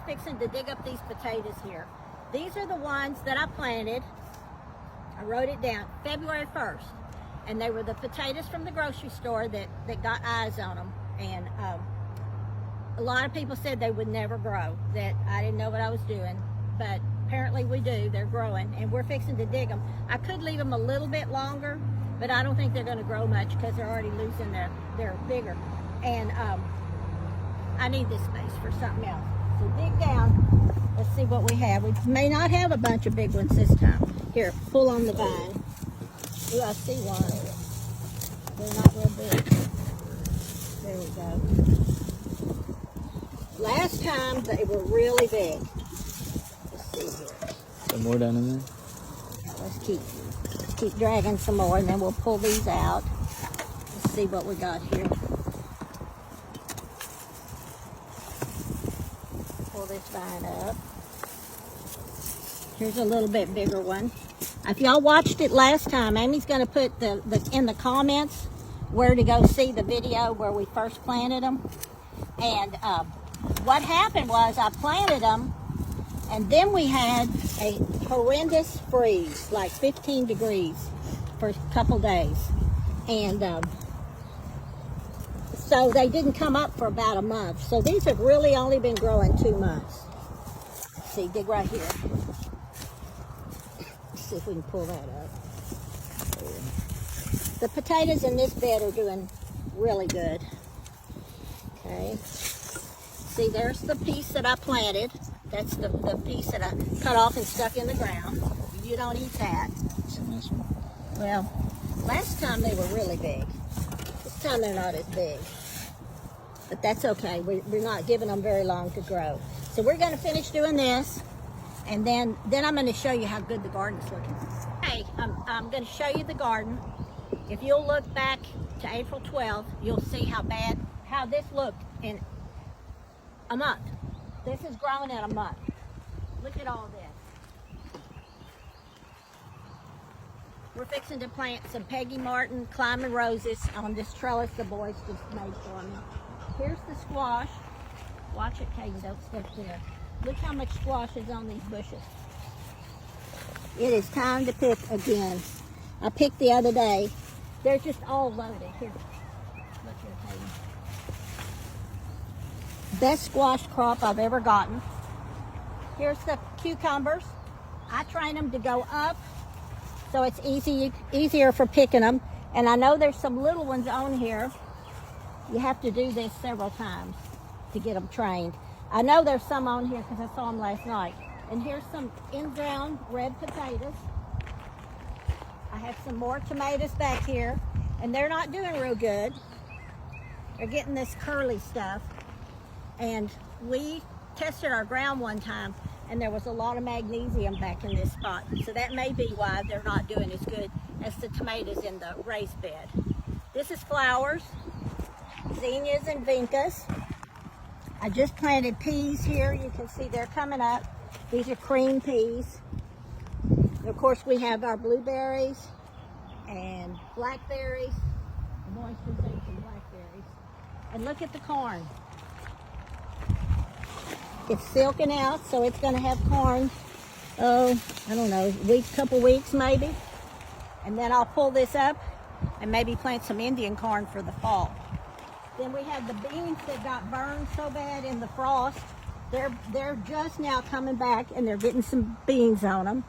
fixing to dig up these potatoes here. These are the ones that I planted. I wrote it down, February 1st. And they were the potatoes from the grocery store that got eyes on them. And a lot of people said they would never grow, that I didn't know what I was doing. But apparently we do, they're growing, and we're fixing to dig them. I could leave them a little bit longer, but I don't think they're gonna grow much because they're already losing they're bigger. And I need this space for something else. So dig down, let's see what we have. We may not have a bunch of big ones this time. Here, pull on the vine. Ooh, I see one. They're not real big. There we go. Last time they were really big. Let's see here. Some more down in there? Let's keep dragging some more, and then we'll pull these out. Let's see what we got here. Pull this vine up. Here's a little bit bigger one. If y'all watched it last time, Amy's going to put in the comments where to go see the video where we first planted them. And what happened was I planted them, and then we had a horrendous freeze, like 15 degrees for a couple days. And so they didn't come up for about a month. So these have really only been growing 2 months. Let's see, dig right here. Let's see if we can pull that up. The potatoes in this bed are doing really good. Okay. See, there's the piece that I planted. That's the piece that I cut off and stuck in the ground. You don't eat that. Well, last time they were really big. This time they're not as big. But that's okay. We're not giving them very long to grow. So we're going to finish doing this, and then I'm going to show you how good the garden's looking. Okay, I'm going to show you the garden. If you'll look back to April 12th, you'll see how this looked in a month. This has grown in a month. Look at all this. We're fixing to plant some Peggy Martin climbing roses on this trellis the boys just made for me. Here's the squash. Watch it, Katie, don't step there. Look how much squash is on these bushes. It is time to pick again. I picked the other day. They're just all loaded. Here, look here, Katie. Best squash crop I've ever gotten. Here's the cucumbers. I train them to go up, so it's easier for picking them. And I know there's some little ones on here. You have to do this several times to get them trained. I know there's some on here because I saw them last night. And here's some in-ground red potatoes. I have some more tomatoes back here, and they're not doing real good. They're getting this curly stuff. And we tested our ground one time, and there was a lot of magnesium back in this spot. So that may be why they're not doing as good as the tomatoes in the raised bed. This is flowers, zinnias and vincas. I just planted peas here. You can see they're coming up. These are cream peas. And of course, we have our blueberries and blackberries. The boys can say some blackberries. And look at the corn. It's silking out, so it's going to have corn, I don't know, couple weeks maybe. And then I'll pull this up and maybe plant some Indian corn for the fall. Then we have the beans that got burned so bad in the frost. They're just now coming back, and they're getting some beans on them.